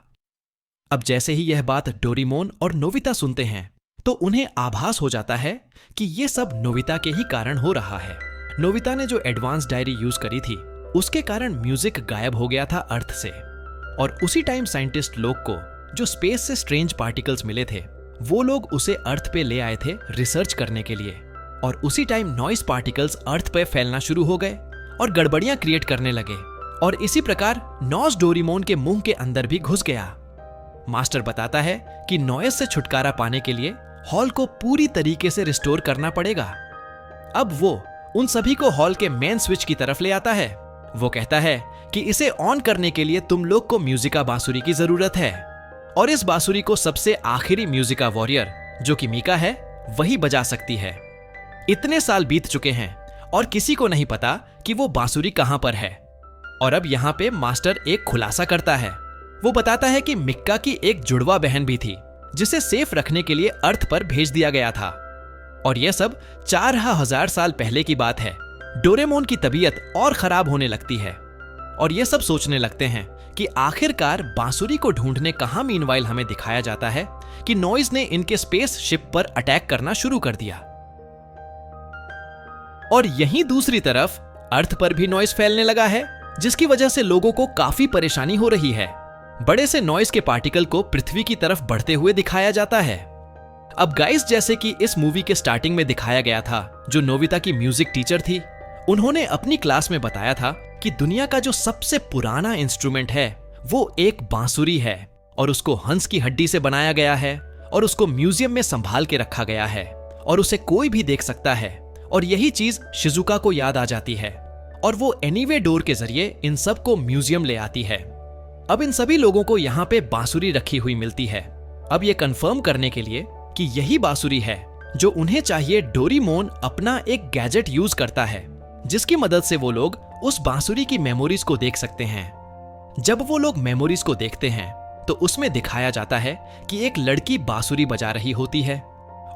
A: अब जैसे ही यह बात डोरेमोन और नोबिता सुनते हैं तो उन्हें आभास हो जाता है कि ये सब नोबिता के ही कारण हो रहा है। नोबिता ने जो एडवांस डायरी यूज करी थी उसके कारण म्यूजिक गायब हो गया था अर्थ से, और उसी टाइम साइंटिस्ट लोग को जो स्पेस से स्ट्रेंज पार्टिकल्स मिले थे वो लोग उसे अर्थ पे ले आए थे रिसर्च करने के लिए, और उसी टाइम नॉइस पार्टिकल्स अर्थ पे फैलना शुरू हो गए और गड़बड़ियां क्रिएट करने लगे और इसी प्रकार नॉइज डोरेमोन के मुंह के अंदर भी घुस गया। मास्टर बताता है कि नॉइज से छुटकारा पाने के लिए हॉल को पूरी तरीके से रिस्टोर करना पड़ेगा। अब वो उन सभी को हॉल के मेन स्विच की तरफ ले आता है। वो कहता है कि इसे ऑन करने के लिए तुम लोग को म्यूजिका बांसुरी की जरूरत है और इस बांसुरी को सबसे आखिरी म्यूजिका वॉरियर जो कि मीका है वही बजा सकती है। इतने साल बीत चुके हैं और किसी को नहीं पता कि वो बांसुरी कहां पर है। और अब यहां पे मास्टर एक खुलासा करता है। वो बताता है कि मिक्का की एक जुड़वा बहन भी थी जिसे सेफ रखने के लिए अर्थ पर भेज दिया गया था, और यह सब 4000 साल पहले की बात है। डोरेमोन की तबीयत और खराब होने लगती है और ये सब सोचने लगते हैं कि आखिरकार बांसुरी को ढूंढने कहां। मीनवाइल हमें दिखाया जाता है कि नॉइज ने इनके स्पेस शिप पर अटैक करना शुरू कर दिया और यहीं दूसरी तरफ अर्थ पर भी नॉइज फैलने लगा है, जिसकी वजह से लोगों को काफी परेशानी हो रही है। बड़े से नॉइज के पार्टिकल को पृथ्वी की तरफ बढ़ते हुए दिखाया जाता है। अब गाइस, जैसे कि इस मूवी के स्टार्टिंग में दिखाया गया था, जो नोबिता की म्यूजिक टीचर थी, उन्होंने अपनी क्लास में बताया था कि दुनिया का जो सबसे पुराना इंस्ट्रूमेंट है वो एक बांसुरी है और उसको हंस की हड्डी से बनाया गया है और उसको म्यूजियम में संभाल के रखा गया है और उसे कोई भी देख सकता है। और यही चीज शिजुका को याद आ जाती है और वो एनीवे डोर के जरिए इन सब को म्यूजियम ले आती है। अब इन सभी लोगों को यहाँ पे बांसुरी रखी हुई मिलती है। अब ये कंफर्म करने के लिए कि यही बांसुरी है जो उन्हें चाहिए, डोरेमोन अपना एक गैजेट यूज करता है जिसकी मदद से वो लोग उस बांसुरी की मेमोरीज को देख सकते हैं। जब वो लोग मेमोरीज को देखते हैं तो उसमें दिखाया जाता है कि एक लड़की बांसुरी बजा रही होती है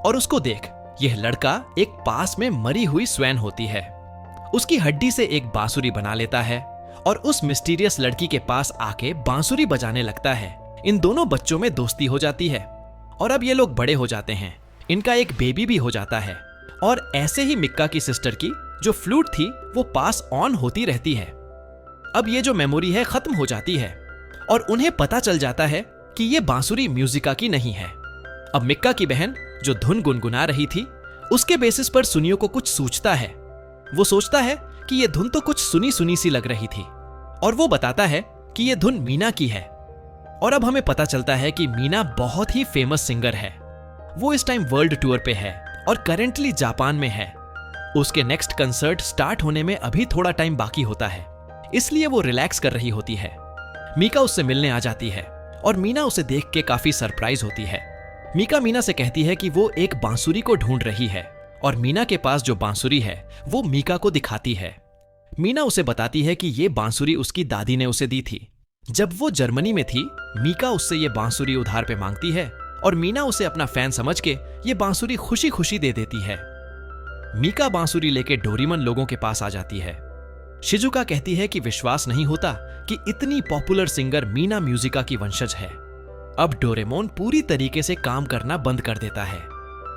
A: और उसको देख यह लड़का एक पास में मरी हुई स्वैन होती है, उसकी हड्डी से एक बांसुरी बना लेता है और उस मिस्टीरियस लड़की के पास आके बांसुरी बजाने लगता है। इन दोनों बच्चों में दोस्ती हो जाती है और अब ये लोग बड़े हो जाते हैं। इनका एक बेबी भी हो जाता है और ऐसे ही मिक्का की सिस्टर की जो फ्लूट थी वो पास ऑन होती रहती है। अब ये जो मेमोरी है खत्म हो जाती है और उन्हें पता चल जाता है कि ये बांसुरी म्यूजिका की नहीं है। अब मिक्का की बहन जो धुन गुनगुना रही थी, उसके बेसिस पर सुनियो को कुछ सूझता है। वो सोचता है कि ये धुन तो कुछ सुनी सुनी सी लग रही थी, और वो बताता है कि ये धुन मीना की है। और अब हमें पता चलता है कि मीना बहुत ही फेमस सिंगर है। वो इस टाइम वर्ल्ड टूर पे है और करेंटली जापान में है। उसके नेक्स्ट कंसर्ट स्टार्ट होने में अभी थोड़ा टाइम बाकी होता है, इसलिए वो रिलैक्स कर रही होती है। मीका उससे मिलने आ जाती है और मीना उसे देख के काफी सरप्राइज होती है। मीका मीना से कहती है कि वो एक बांसुरी को ढूंढ रही है और मीना के पास जो बांसुरी है वो मीका को दिखाती है। मीना उसे बताती है कि ये बांसुरी उसकी दादी ने उसे दी थी। जब वो जर्मनी में थी, मीका उससे ये बांसुरी उधार पे मांगती है और मीना उसे अपना फैन समझ के ये बांसुरी खुशी खुशी दे देती है। मीका बांसुरी लेके डोरेमोन लोगों के पास आ जाती है। शिजुका कहती है कि विश्वास नहीं होता कि इतनी पॉपुलर सिंगर मीना म्यूजिका की वंशज है। अब डोरेमोन पूरी तरीके से काम करना बंद कर देता है।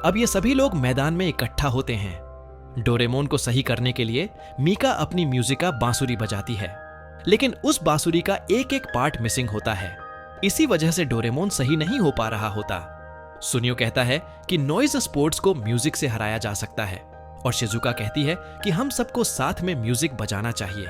A: अब ये सभी लोग मैदान में इकट्ठा होते हैं। डोरेमोन को सही करने के लिए मीका अपनी म्यूजिका बांसुरी बजाती है, लेकिन उस बांसुरी का एक एक पार्ट मिसिंग होता है। इसी वजह से डोरेमोन सही नहीं हो पा रहा होता। सुनियो कहता है कि नॉइज स्पोर्ट्स को म्यूजिक से हराया जा सकता है, और शिजुका कहती है कि हम सबको साथ में म्यूजिक बजाना चाहिए।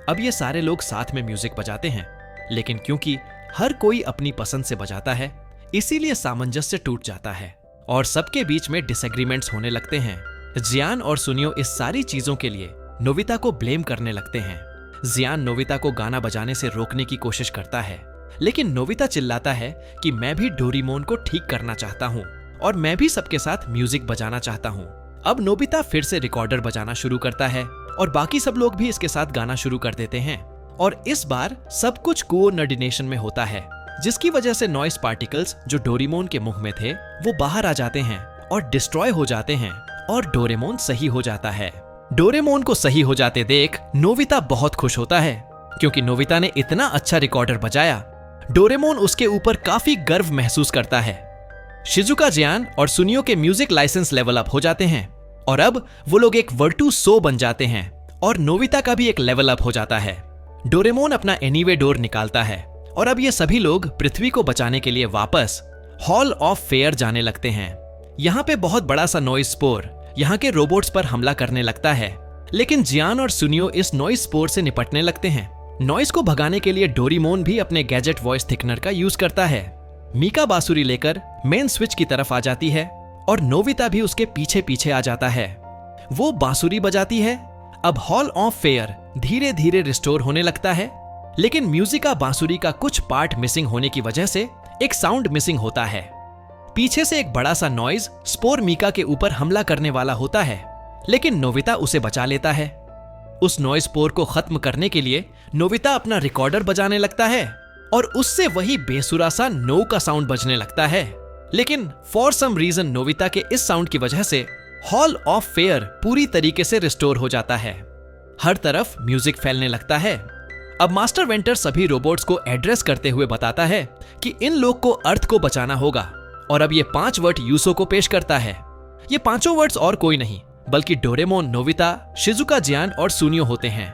A: अब ये सारे लोग साथ में म्यूजिक बजाते हैं, लेकिन क्योंकि हर कोई अपनी पसंद से बजाता है, इसीलिए सामंजस्य टूट जाता है और सबके बीच में डिसएग्रीमेंट्स होने लगते हैं। जियान और सुनियो इस सारी चीजों के लिए नोबिता को ब्लेम करने लगते हैं। जियान नोबिता को गाना बजाने से रोकने की कोशिश करता है, लेकिन नोबिता चिल्लाता है कि मैं भी डोरेमोन को ठीक करना चाहता हूँ और मैं भी सबके साथ म्यूजिक बजाना चाहता हूँ। अब नोबिता फिर से रिकॉर्डर बजाना शुरू करता है और बाकी सब लोग भी इसके साथ गाना शुरू कर देते हैं, और इस बार सब कुछ कोऑर्डिनेशन में होता है, जिसकी वजह से नॉइस पार्टिकल्स जो डोरेमोन के मुंह में थे वो बाहर आ जाते हैं और डिस्ट्रॉय हो जाते हैं और डोरेमोन सही हो जाता है। डोरेमोन को सही हो जाते देख नोबिता बहुत खुश होता है, क्योंकि नोबिता ने इतना अच्छा रिकॉर्डर बजाया। डोरेमोन उसके ऊपर काफी गर्व महसूस करता है। शिजुका, जियान और सुनियो के म्यूजिक लाइसेंस लेवल अप हो जाते हैं और अब वो लोग एक वर्टुसो बन जाते हैं, और नोबिता का भी एक लेवल अप हो जाता है। डोरेमोन अपना एनीवे डोर निकालता है और अब ये सभी लोग पृथ्वी को बचाने के लिए वापस हॉल ऑफ फेयर जाने लगते हैं। यहाँ पे बहुत बड़ा सा नॉइज स्पोर यहाँ के रोबोट्स पर हमला करने लगता है, लेकिन जियान और सुनियो इस नॉइज स्पोर से निपटने लगते हैं। नॉइज को भगाने के लिए डोरेमोन भी अपने गैजेट वॉइस थिकनर का यूज करता है। मीका बांसुरी लेकर मेन स्विच की तरफ आ जाती है और नोबिता भी उसके पीछे पीछे आ जाता है। वो बांसुरी बजाती है। अब हॉल ऑफ फेयर धीरे धीरे रिस्टोर होने लगता है, लेकिन म्यूजिका बांसुरी का कुछ पार्ट मिसिंग होने की वजह से एक साउंड मिसिंग होता है। पीछे से एक बड़ा सा नॉइज स्पोर मीका के ऊपर हमला करने वाला होता है, लेकिन नोबिता उसे बचा लेता है। उस नॉइज स्पोर को खत्म करने के लिए नोबिता अपना रिकॉर्डर बजाने लगता है और उससे वही बेसुरा सा नो का साउंड बजने लगता है, लेकिन फॉर सम रीजन नोबिता के इस साउंड की वजह से हॉल ऑफ फेयर पूरी तरीके से रिस्टोर हो जाता है। हर तरफ म्यूजिक फैलने लगता है। अब मास्टर वेंटर सभी रोबोट्स को एड्रेस करते हुए बताता है कि इन लोग को अर्थ को बचाना होगा, और अब ये 5 वर्ड यूसो को पेश करता है। ये 5 वर्ड्स और कोई नहीं बल्कि डोरेमोन, नोबिता, शिजुका, जियान और सुनियो होते हैं।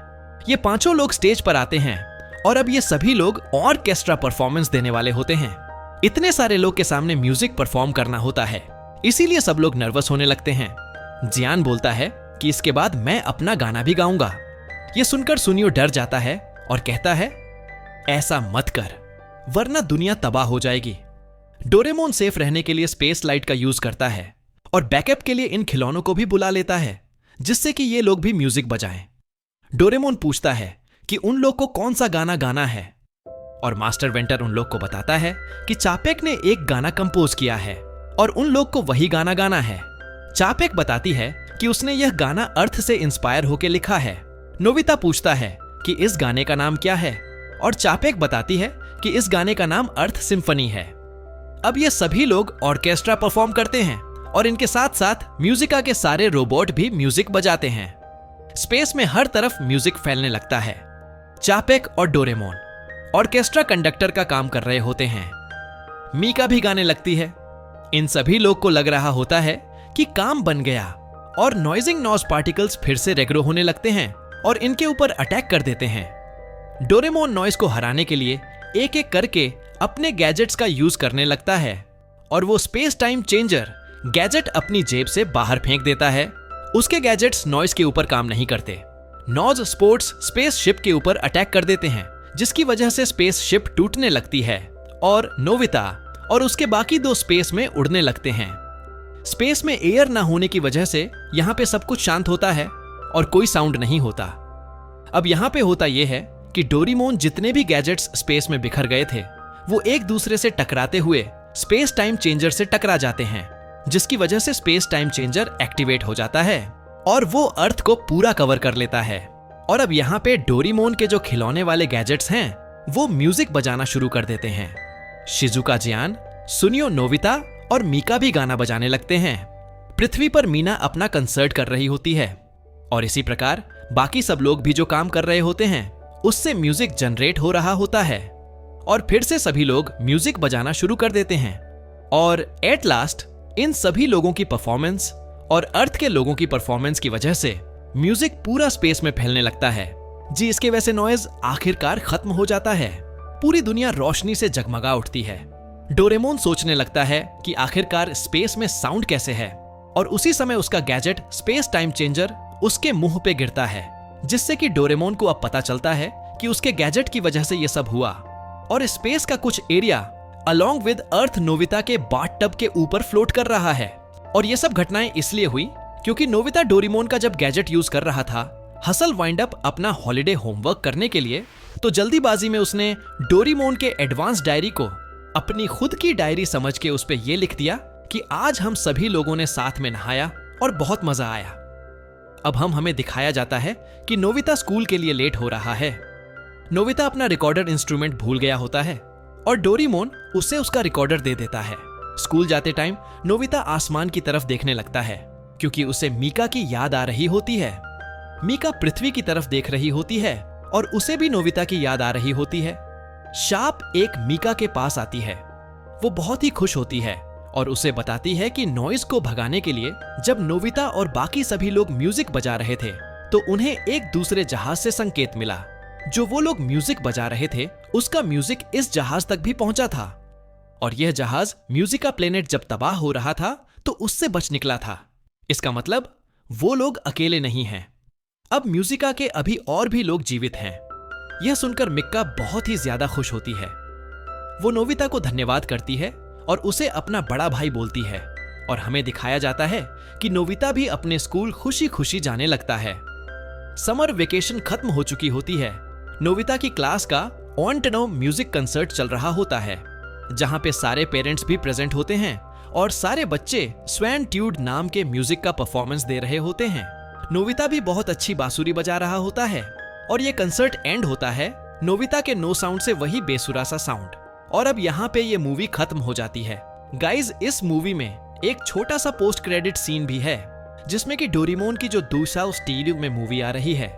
A: ये 5 लोग स्टेज पर आते हैं और अब ये सभी लोग ऑर्केस्ट्रा परफॉर्मेंस देने वाले होते हैं। इतने सारे लोग के सामने म्यूजिक परफॉर्म करना होता है, इसीलिए सब लोग नर्वस होने लगते हैं। जियान बोलता है कि इसके बाद मैं अपना गाना भी गाऊंगा। ये सुनकर सुनियो डर जाता है और कहता है, ऐसा मत कर वरना दुनिया तबाह हो जाएगी। डोरेमोन सेफ रहने के लिए स्पेस लाइट का यूज करता है और बैकअप के लिए इन खिलौनों को भी बुला लेता है, जिससे कि ये लोग भी म्यूजिक बजाएं। डोरेमोन पूछता है कि उन लोग को कौन सा गाना गाना है, और मास्टर वेंटर उन लोग को बताता है कि चापेक ने एक गाना कंपोज किया है और उन लोग को वही गाना गाना है। चापेक बताती है कि उसने यह गाना अर्थ से इंस्पायर होकर लिखा है। नोबिता पूछता है कि इस गाने का नाम क्या है, और चापेक बताती है कि इस गाने का नाम अर्थ सिम्फनी है। अब ये सभी लोग ऑर्केस्ट्रा परफॉर्म करते हैं और इनके साथ साथ म्यूजिका के सारे रोबोट भी म्यूजिक बजाते हैं। स्पेस में हर तरफ म्यूजिक फैलने लगता है। चापेक और डोरेमोन ऑर्केस्ट्रा कंडक्टर का काम कर रहे होते हैं। मीका भी गाने लगती है। इन सभी लोग को लग रहा होता है कि काम बन गया, और नॉइजिंग नॉइज पार्टिकल्स फिर से रेग्रो होने लगते हैं और इनके ऊपर अटैक कर देते हैं। डोरेमोन नॉइज को हराने के लिए एक एक करके अपने गैजेट्स का यूज करने लगता है और वो स्पेस टाइम चेंजर गैजेट अपनी जेब से बाहर फेंक देता है। उसके गैजेट्स नॉइज के ऊपर काम नहीं करते। नॉज स्पोर्ट्स स्पेस शिप के ऊपर अटैक कर देते हैं, जिसकी वजह से स्पेस शिप टूटने लगती है और नोबिता और उसके बाकी दो स्पेस में उड़ने लगते हैं। स्पेस में एयर ना होने की वजह से यहाँ पे सब कुछ शांत होता है और कोई साउंड नहीं होता। अब यहाँ पे होता यह है कि डोरेमोन जितने भी गैजेट्स स्पेस में बिखर गए थे वो एक दूसरे से टकराते हुए स्पेस टाइम चेंजर से टकरा जाते हैं, जिसकी वजह से स्पेस टाइम चेंजर एक्टिवेट हो जाता है और वो अर्थ को पूरा कवर कर लेता है। और अब यहाँ पे डोरेमोन के जो खिलौने वाले गैजेट्स हैं वो म्यूजिक बजाना शुरू कर देते हैं। शिजुका जियान, सुनियो नोबिता और मीका भी गाना बजाने लगते हैं। पृथ्वी पर मीना अपना कंसर्ट कर रही होती है और इसी प्रकार बाकी सब लोग भी जो काम कर रहे होते हैं उससे म्यूजिक जनरेट हो रहा होता है और फिर से सभी लोग म्यूजिक बजाना शुरू कर देते हैं। और एट लास्ट इन सभी लोगों की परफॉर्मेंस और अर्थ के लोगों की परफॉर्मेंस की वजह से म्यूजिक पूरा स्पेस में फैलने लगता है। जी इसके वैसे नॉइज आखिरकार खत्म हो जाता है। पूरी दुनिया रोशनी से जगमगा उठती है। डोरेमोन सोचने लगता है कि आखिरकार स्पेस में साउंड कैसे है और उसी समय उसका गैजेट स्पेस टाइम चेंजर उसके मुंह पे गिरता है, जिससे कि डोरेमोन को अब पता चलता है कि उसके गैजेट की वजह से यह सब हुआ और स्पेस का कुछ area along with earth Nobita के बाथटब के ऊपर फ्लोट कर रहा है। और ये सब घटनाएं इसलिए हुई क्योंकि नोबिता डोरेमोन का जब गैजेट यूज कर रहा था हसल वाइंड अप अपना हॉलिडे होमवर्क करने के लिए, तो जल्दीबाजी में उसने डोरेमोन के एडवांस डायरी को अपनी खुद की डायरी समझ के उस पे ये लिख दिया कि आज हम सभी लोगों ने साथ में नहाया और बहुत मजा आया। अब हमें दिखाया जाता है कि नोबिता स्कूल के लिए लेट हो रहा है। नोबिता अपना रिकॉर्डर इंस्ट्रूमेंट भूल गया होता है और डोरेमोन उसे उसका रिकॉर्डर दे देता है। स्कूल जाते टाइम नोबिता आसमान की तरफ देखने लगता है क्योंकि उसे मीका की याद आ रही होती है। मीका पृथ्वी की तरफ देख रही होती है और उसे भी नोबिता की याद आ रही होती है। शार्प एक मीका के पास आती है। वो बहुत ही खुश होती है और उसे बताती है कि नॉइज को भगाने के लिए जब नोबिता और बाकी सभी लोग म्यूजिक बजा रहे थे तो उन्हें एक दूसरे जहाज से संकेत मिला। जो वो लोग म्यूजिक बजा रहे थे उसका म्यूजिक इस जहाज तक भी पहुंचा था और यह जहाज म्यूजिका प्लेनेट जब तबाह हो रहा था तो उससे बच निकला था। इसका मतलब वो लोग अकेले नहीं हैं। अब म्यूजिका के अभी और भी लोग जीवित हैं। यह सुनकर मिक्का बहुत ही ज्यादा खुश होती है। वो नोबिता को धन्यवाद करती है और उसे अपना बड़ा भाई बोलती है और हमें दिखाया जाता है कि नोबिता भी अपने स्कूल खुशी खुशी जाने लगता है। समर वेकेशन खत्म हो चुकी होती है। नोबिता की क्लास का ऑन टनो म्यूजिक कंसर्ट चल रहा होता है, जहां पे सारे पेरेंट्स भी प्रेजेंट होते हैं और सारे बच्चे स्वैन ट्यूड नाम के म्यूजिक का परफॉर्मेंस दे रहे होते हैं। नोबिता भी बहुत अच्छी बांसुरी बजा रहा होता है और ये कंसर्ट एंड होता है नोबिता के नो साउंड से वही बेसुरा सा साउंड। और अब यहाँ पे ये मूवी खत्म हो जाती है। गाइज इस मूवी में एक छोटा सा पोस्ट क्रेडिट सीन भी है जिसमें कि डोरेमोन की जो दूसरा स्टीरियो में मूवी आ रही है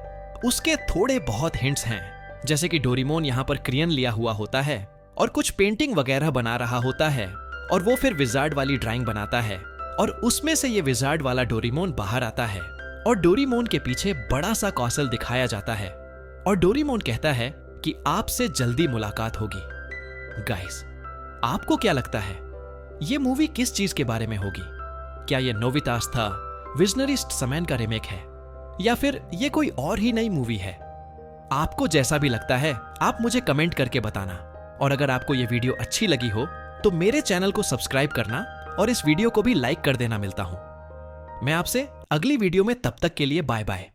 A: उसके थोड़े बहुत हिंट्स हैं, जैसे कि डोरेमोन यहाँ पर क्रेयन लिया हुआ होता है और कुछ पेंटिंग वगैरह बना रहा होता है और वो फिर विजार्ड वाली ड्राइंग बनाता है और उसमें से ये विजार्ड वाला डोरेमोन बाहर आता है और डोरेमोन के पीछे बड़ा सा कौशल दिखाया जाता है और डोरेमोन कहता है कि आपसे जल्दी मुलाकात होगी। गाइस, आपको क्या लगता है ये मूवी किस चीज के बारे में होगी? क्या ये नोबितास था विजनरिस्ट समैन का रिमेक है या फिर ये कोई और ही नई मूवी है? आपको जैसा भी लगता है आप मुझे कमेंट करके बताना और अगर आपको ये वीडियो अच्छी लगी हो तो मेरे चैनल को सब्सक्राइब करना और इस वीडियो को भी लाइक कर देना। मिलता हूं मैं आपसे अगली वीडियो में, तब तक के लिए बाय बाय।